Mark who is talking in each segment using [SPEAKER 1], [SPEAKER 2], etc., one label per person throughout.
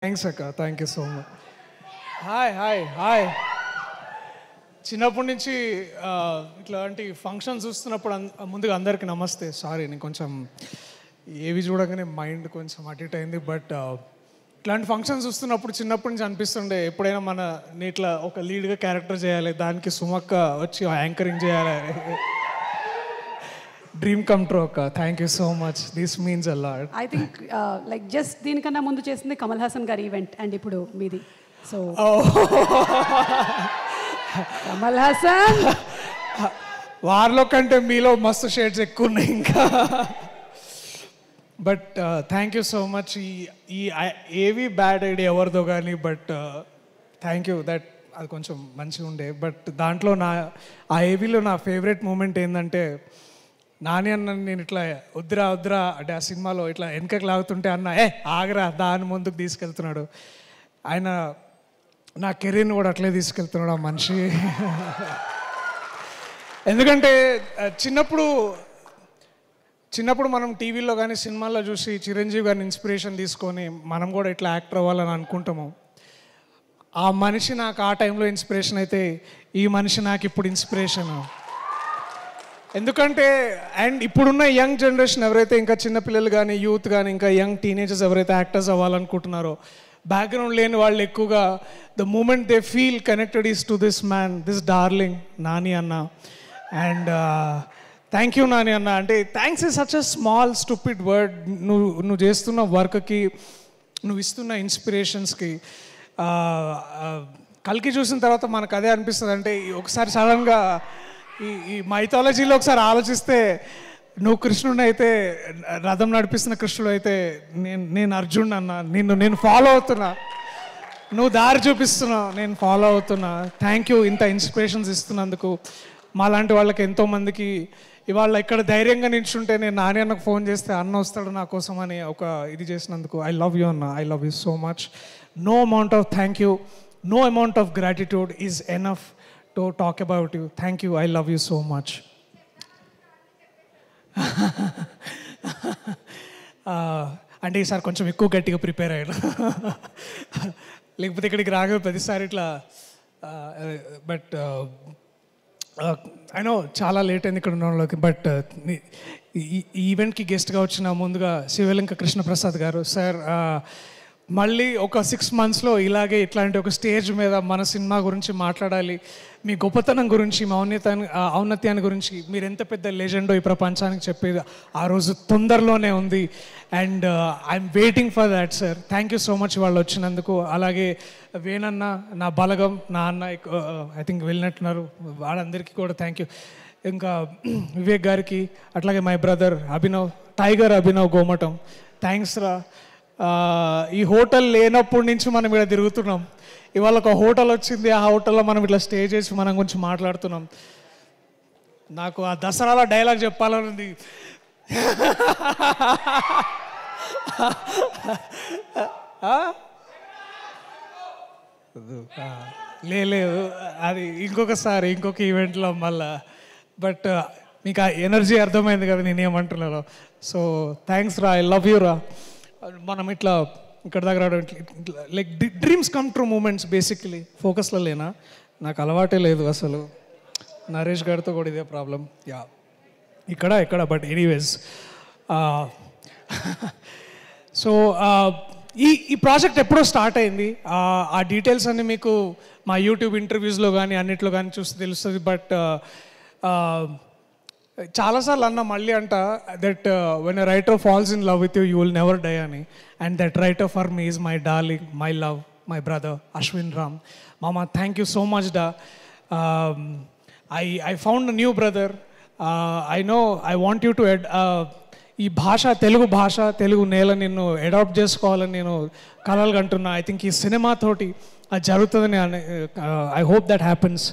[SPEAKER 1] Thanks అక్క, thank you so much. Hi hi hi. చిన్నప్పటి నుంచి ఇట్లాంటి ఫంక్షన్స్ చూస్తున్నప్పుడు ముందుగా అందరికీ నమస్తే. సారీ, నేను కొంచెం ఏవి చూడగానే మైండ్ కొంచెం అటు ఇటు అయింది. బట్ ఇట్లాంటి ఫంక్షన్స్ చూస్తున్నప్పుడు చిన్నప్పటి నుంచి అనిపిస్తుండే ఎప్పుడైనా నేను ఇట్లా ఒక లీడ్గా క్యారెక్టర్ చేయాలి, దానికి సుమక్క వచ్చి యాంకరింగ్ చేయాలి. డ్రీమ్ కమ్ ట్రూ అక్క. Thank you so much. This means a lot.
[SPEAKER 2] I think like just దీనికన్నా ముందు చేసింది కమల్ హాసన్ గారి ఈవెంట్ అండ్ ఇప్పుడు మీది. సో కమల్ హాసన్
[SPEAKER 1] వారిలో కంటే మీలో మస్తు షేడ్స్ ఎక్కువ ఉన్నాయి ఇంకా. But thank you so much. ఈ ఏవి బ్యాడ్ ఐడియా ఎవరిదో కానీ, బట్ థ్యాంక్ యూ దట్ అది కొంచెం మంచిగా ఉండే. బట్ దాంట్లో ఆ ఏవీలో నా ఫేవరెట్ మూమెంట్ ఏంటంటే, నాని అన్న నేను ఇట్లా వద్దురా వద్దురా అంటే ఆ సినిమాలో ఇట్లా వెనకకి లాగుతుంటే అన్న ఆగరా దాని ముందుకు తీసుకెళ్తున్నాడు. ఆయన నా కెరీర్ని కూడా అట్లే తీసుకెళ్తున్నాడు ఆ మనిషి. ఎందుకంటే చిన్నప్పుడు మనం టీవీలో కానీ సినిమాల్లో చూసి చిరంజీవి గారిని ఇన్స్పిరేషన్ తీసుకొని మనం కూడా ఇట్లా యాక్టర్ అవ్వాలని అనుకుంటాము. ఆ మనిషి నాకు ఆ టైంలో ఇన్స్పిరేషన్ అయితే, ఈ మనిషి నాకు ఇప్పుడు ఇన్స్పిరేషన్. ఎందుకంటే అండ్ ఇప్పుడున్న యంగ్ జనరేషన్ ఎవరైతే ఇంకా చిన్నపిల్లలు కానీ యూత్ కానీ ఇంకా యంగ్ టీనేజర్స్ ఎవరైతే యాక్టర్స్ అవ్వాలనుకుంటున్నారో, బ్యాక్గ్రౌండ్ లేని వాళ్ళు ఎక్కువగా the moment they feel connected is to this man, this darling Nani అన్న. అండ్ థ్యాంక్ యూ నాని అన్న. అంటే thanks is such a small stupid word. నువ్వు చేస్తున్న వర్క్కి, నువ్వు ఇస్తున్న ఇన్స్పిరేషన్స్కి. కల్కి చూసిన తర్వాత మనకు అదే అనిపిస్తుంది. అంటే ఒకసారి సడన్గా ఈ మైథాలజీలో ఒకసారి ఆలోచిస్తే, నువ్వు కృష్ణుడు అయితే, రథం నడిపిస్తున్న కృష్ణుడు అయితే, నేను అర్జున్ అన్న. నేను ఫాలో అవుతున్నా, నువ్వు దారి చూపిస్తున్నావు, నేను ఫాలో అవుతున్నా. థ్యాంక్ యూ ఇంత ఇన్స్పిరేషన్స్ ఇస్తున్నందుకు. మాలాంటి వాళ్ళకి ఎంతోమందికి ఇవాళ ఇక్కడ ధైర్యంగా నిల్చుంటే, నేను నాని అన్నకు ఫోన్ చేస్తే అన్న వస్తాడు నా కోసం అని ఒక ఇది చేసినందుకు ఐ లవ్ యూ అన్న. I love you so much. No amount of thank you, no amount of gratitude is enough to talk about you. Thank you. I love you so much. అంటే ఈసారి కొంచెం ఎక్కువ గట్టిగా ప్రిపేర్ అయ్యాను. లేకపోతే ఇక్కడికి రాగా ప్రతిసారి ఇట్లా. బట్ ఐ నో చాలా లేట్ అయింది ఇక్కడ ఉన్న వాళ్ళకి. బట్ ఈ ఈవెంట్కి గెస్ట్గా వచ్చిన ముందుగా శివలింక కృష్ణప్రసాద్ గారు సార్, మళ్ళీ ఒక 6 monthsలో ఇలాగే ఇట్లాంటి ఒక స్టేజ్ మీద మన సినిమా గురించి మాట్లాడాలి, మీ గొప్పతనం గురించి, మీ ఔన్నత్యాన్ని గురించి, మీరు ఎంత పెద్ద లెజెండో ఈ ప్రపంచానికి చెప్పేది ఆ రోజు తొందరలోనే ఉంది. And I'm waiting for that sir. Thank you so much వాళ్ళు వచ్చినందుకు. అలాగే వేణన్న, నా బలగం, నా అన్న ఐ థింక్ వెళ్ళినట్టున్నారు, వాళ్ళందరికీ కూడా థ్యాంక్ యూ. ఇంకా వివేక్ గారికి, అట్లాగే my brother Abhinav, tiger Abhinav Gomatam, thanks రా. ఈ హోటల్ లేనప్పటి నుంచి మనం ఇక్కడ తిరుగుతున్నాం. ఇవాళ ఒక హోటల్ వచ్చింది, ఆ హోటల్లో మనం ఇట్లా స్టే చేసి మనం గురించి మాట్లాడుతున్నాం. నాకు ఆ దసరాలో డైలాగ్ చెప్పాలని ఉంది. లేదు, అది ఇంకొకసారి ఇంకొక ఈవెంట్లో మళ్ళా. బట్ మీకు ఆ ఎనర్జీ అర్థమైంది కదా నేనేమంటున్నాను. సో థ్యాంక్స్ రా, ఐ లవ్ యూ రా. మనం ఇట్లా ఇక్కడ దగ్గర like dreams come true moments. Basically ఫోకస్లో లేనా, నాకు అలవాటే లేదు అసలు. నరేష్ గారితో కూడా ఇదే ప్రాబ్లం. యా ఇక్కడ బట్ ఎనీవేస్. సో ఈ ప్రాజెక్ట్ ఎప్పుడో స్టార్ట్ అయింది. ఆ డీటెయిల్స్ అన్నీ మీకు మా యూట్యూబ్ ఇంటర్వ్యూస్లో కానీ అన్నిట్లో కానీ చూస్తే తెలుస్తుంది. బట్ చాలాసార్లు అన్న మళ్ళీ అంట that when a writer falls in love with you, you will never die అని. And that writer for me is my darling, my love, my brother Ashwin Ram. మామ థ్యాంక్ యూ సో మచ్ డా. I found new brother. I know I want you to ఈ భాష, తెలుగు భాష, తెలుగు నేల నిన్ను adapt చేసుకోవాలని నేను కలలు కంటున్నా. ఐ థింక్ ఈ సినిమాతోటి అది జరుగుతుందని I hope that happens.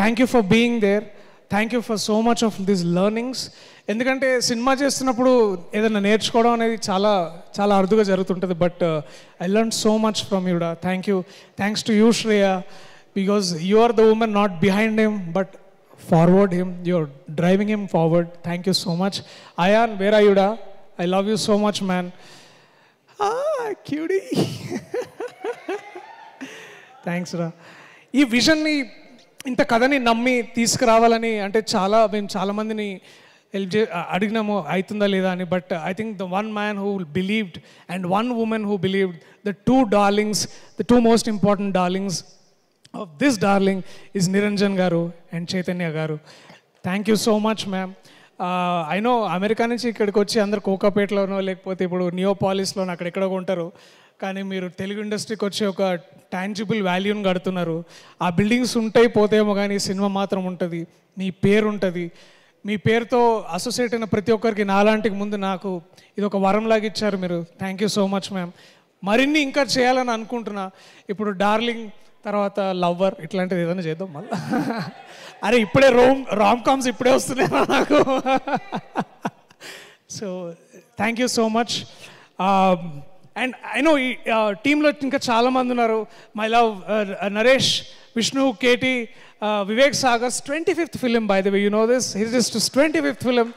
[SPEAKER 1] Thank you for being there. Thank you for so much of this learnings. ఎందుకంటే సినిమా చేస్తున్నప్పుడు ఏదైనా నేర్చుకోవడం అనేది చాలా చాలా అరుదుగా జరుగుతుంటుంది. But I learn so much from యూడా. Thank you. Thanks to you Shreya, because you are the women not behind him but forward him. You're driving him forward. Thank you so much. Ayan, where are యూడా? I love you so much man. QD. Thanks రా. ఈ విజన్ని ఇంత కథని నమ్మి తీసుకురావాలని అంటే మేము చాలామందిని హెల్ప్ అడిగినాము అవుతుందా లేదా అని. But I think the one man who believed and one women who believed, the two darlings, the two most important darlings of this darling is Niranjan గారు అండ్ చైతన్య గారు. Thank you so much ma'am. I know America నుంచి ఇక్కడికి వచ్చి అందరు కోకాపేటలోనో లేకపోతే ఇప్పుడు నియోపాలిస్లోనో అక్కడెక్కడో ఉంటారు, కానీ మీరు తెలుగు ఇండస్ట్రీకి వచ్చి ఒక టాంజిబుల్ వాల్యూని కడుతున్నారు. ఆ బిల్డింగ్స్ ఉంటాయి పోతేమో కానీ సినిమా మాత్రం ఉంటుంది, మీ పేరు ఉంటుంది. మీ పేరుతో అసోసియేట్ అయిన ప్రతి ఒక్కరికి నాలాంటికి ముందు నాకు ఇది ఒక వరంలాగా ఇచ్చారు మీరు. Thank you so much ma'am. మరిన్ని ఇంకా చేయాలని అనుకుంటున్నా. ఇప్పుడు డార్లింగ్ తర్వాత లవ్వర్ ఇట్లాంటిది ఏదైనా చేద్దాం మళ్ళీ. అరే ఇప్పుడే రామ్ కామ్స్ ఇప్పుడే వస్తున్నాయి నాకు. So thank you so much. And I know ఈ టీంలో ఇంకా చాలామంది ఉన్నారు. My love Naresh, Vishnu, KT, Vivek Sagar's 25th film by the way, you know this, his is 25th film.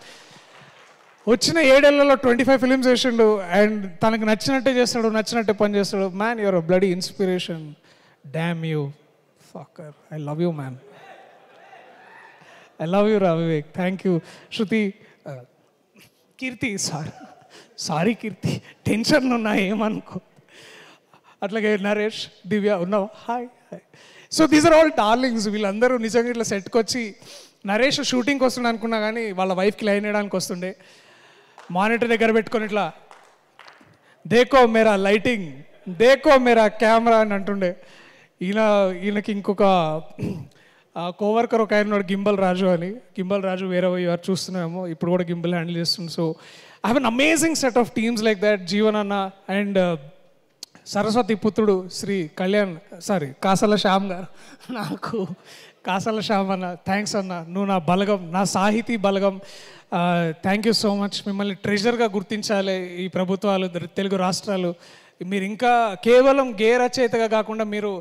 [SPEAKER 1] వచ్చిన 7 ఏళ్లలో 25 ఫిలిమ్స్ చేసిండు అండ్ తనకు నచ్చినట్టే చేస్తాడు, నచ్చినట్టే పని చేస్తాడు. Man your a bloody inspiration. Damn you fucker. I love you man. I love you రా Vivek. Thank you. Shruti, Keerthi, sorry Keerthi, tension ఉన్నా ఏమనుకో. అట్లాగే నరేష్, దివ్య ఉన్నావా? Hi hi. So these are all darlings. వీళ్ళందరూ నిజంగా ఇట్లా సెట్కి వచ్చి, నరేష్ షూటింగ్కి వస్తుండే అనుకున్నా కానీ వాళ్ళ వైఫ్కి లైన్ వేయడానికి వస్తుండే. మానిటర్ దగ్గర పెట్టుకొని ఇట్లా దేకో మేరా లైటింగ్, దేకో మేరా కెమెరా అని అంటుండే. ఈయనకి ఇంకొక కోవర్కర్ ఒక ఆయన ఉన్నాడు, గింబల్ రాజు అని. గింబల్ రాజు వేరే వారు చూస్తున్నామో ఇప్పుడు కూడా గింబల్ హ్యాండిల్ చేస్తుంది. So I have an amazing set of teams like that. Jeevan అన్న అండ్ సరస్వతి పుత్రుడు శ్రీ కాసల శ్యామ్ గారు. నాకు కాసల శ్యామ్ అన్న, థ్యాంక్స్ అన్న, నువ్వు నా బలగం, నా సాహితీ బలగం. Thank you so much. మిమ్మల్ని ట్రెజర్గా గుర్తించాలి ఈ ప్రభుత్వాలు, తెలుగు రాష్ట్రాలు. మీరు ఇంకా కేవలం రచయితగా కాకుండా మీరు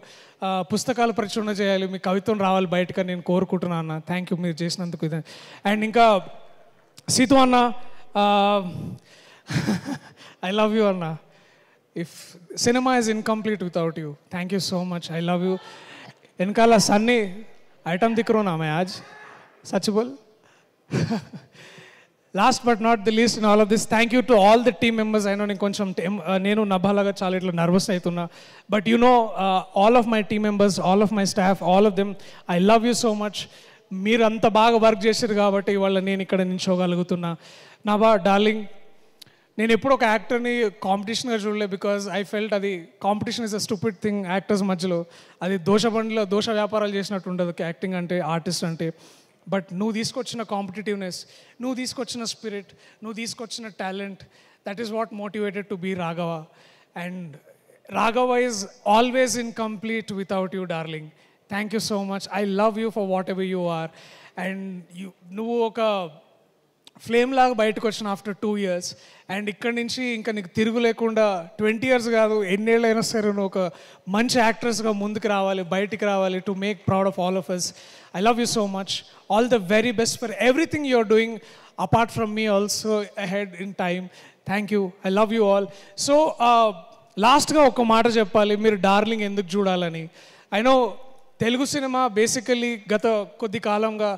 [SPEAKER 1] పుస్తకాలు ప్రచురణ చేయాలి, మీ కవిత్వం రావాలి బయటకు నేను కోరుకుంటున్నాను అన్న. థ్యాంక్ యూ మీరు చేసినందుకు. అండ్ ఇంకా సీతు అన్న, ఐ లవ్ యూ అన్న. If cinema is incomplete without you. Thank you so much. I love you. వెనకాల సన్నీ ఐటమ్ దిక్కు నా మే ఆజ్ సచ్ బోల్. Last but not the least in all of this, thank you to all the team members. అయినా నేను కొంచెం నేను నభాలాగా చాలా ఇట్లా నర్వస్ అవుతున్నా. But you know all of my team members, all of my staff, all of them, I love you so much. మీరు అంత బాగా వర్క్ చేశారు కాబట్టి ఇవాళ నేను ఇక్కడ నిల్చోగలుగుతున్నా. డార్లింగ్, నేను ఎప్పుడు ఒక యాక్టర్ని కాంపిటీషన్గా చూడలే. బికాజ్ ఐ ఫెల్ట్ అది competition is a stupid thing actors మధ్యలో. అది దోష వ్యాపారాలు చేసినట్టు ఉండదు యాక్టింగ్ అంటే, ఆర్టిస్ట్ అంటే. బట్ నువ్వు తీసుకొచ్చిన కాంపిటేటివ్నెస్, నువ్వు తీసుకొచ్చిన స్పిరిట్, నువ్వు తీసుకొచ్చిన talent, that is what motivated to be Raghava. And Raghava is always incomplete without you darling. Thank you so much. I love you for whatever you are. And నువ్వు ఒక flame లాగా బయటకు వచ్చిన ఆఫ్టర్ 2 years. అండ్ ఇక్కడి నుంచి ఇంకా నీకు తిరుగు లేకుండా 20 years కాదు, ఎన్నేళ్ళైనా సరే నువ్వు ఒక మంచి యాక్ట్రెస్గా ముందుకు రావాలి, బయటికి రావాలి, to make proud of all of us. I love you so much. All the very best for everything you are doing apart from me also ahead in time. Thank you. I love you all. So లాస్ట్గా ఒక మాట చెప్పాలి, మీరు darling ఎందుకు చూడాలని. I know Telugu cinema basically గత కొద్ది కాలంగా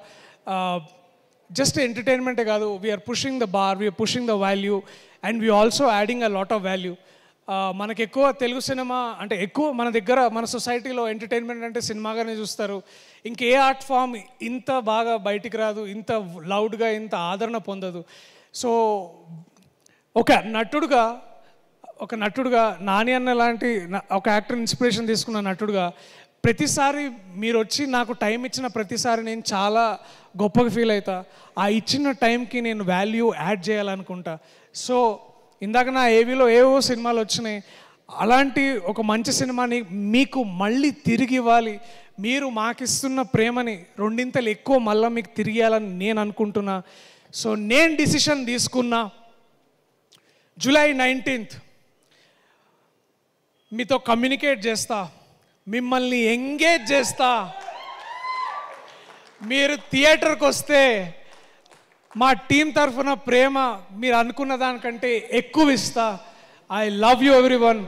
[SPEAKER 1] జస్ట్ ఎంటర్టైన్మెంటే కాదు, we are pushing the bar, we are pushing the value, and we also adding a lot of value. మనకు ఎక్కువ తెలుగు సినిమా అంటే ఎక్కువ మన దగ్గర మన సొసైటీలో ఎంటర్టైన్మెంట్ అంటే సినిమాగానే చూస్తారు. ఇంకే ఆర్ట్ ఫామ్ ఇంత బాగా బయటికి రాదు, ఇంత లౌడ్గా, ఇంత ఆదరణ పొందదు. సో ఒక నటుడుగా నాని అన్న లాంటి ఒక యాక్టర్ ఇన్స్పిరేషన్ తీసుకున్న నటుడుగా ప్రతిసారి మీరు వచ్చి నాకు టైం ఇచ్చిన ప్రతిసారి నేను చాలా గొప్పగా ఫీల్ అవుతా. ఆ ఇచ్చిన టైంకి నేను వాల్యూ యాడ్ చేయాలనుకుంటా. సో ఇందాక నా ఏవీలో ఏవో సినిమాలు వచ్చినాయి, అలాంటి ఒక మంచి సినిమాని మీకు మళ్ళీ తిరిగి ఇవ్వాలి. మీరు మాకిస్తున్న ప్రేమని 2 ఎక్కువ మళ్ళీ మీకు తిరిగి ఇవ్వాలని నేను అనుకుంటున్నా. సో నేను డిసిషన్ తీసుకున్నా, July 19th మీతో కమ్యూనికేట్ చేస్తా, మిమ్మల్ని ఎంగేజ్ చేస్తా. మీరు థియేటర్కి వస్తే మా టీం తరఫున ప్రేమ మీరు అనుకున్న దానికంటే ఎక్కువ ఇస్తా. I love you everyone.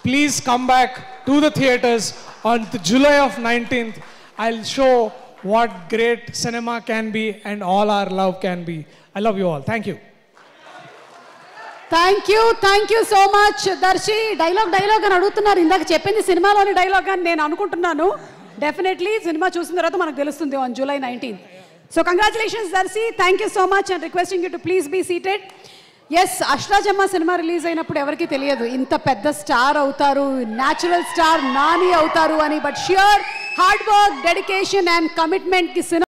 [SPEAKER 1] Please come back to the theaters on the July of 19th. I'll show what great cinema can be and all our love can be. I love you all. Thank you.
[SPEAKER 2] Thank you so much. Darshi dialogue అని అడుగుతున్నారు. ఇందాక చెప్పింది సినిమాలోని dialogue అని నేను అనుకుంటున్నాను. Definitely cinema చూసిన తర్వాత మనకు తెలుస్తుంది on July 19th. So congratulations Darshi. Thank you so much and requesting you to please be seated. Yes, Ashta Chamma cinema release అయినప్పుడు ఎవరికి తెలియదు ఇంత పెద్ద స్టార్ అవుతారు, న్యాచురల్ స్టార్ నాని అవుతారు అని. But sure hard work, dedication and కమిట్మెంట్కి సినిమా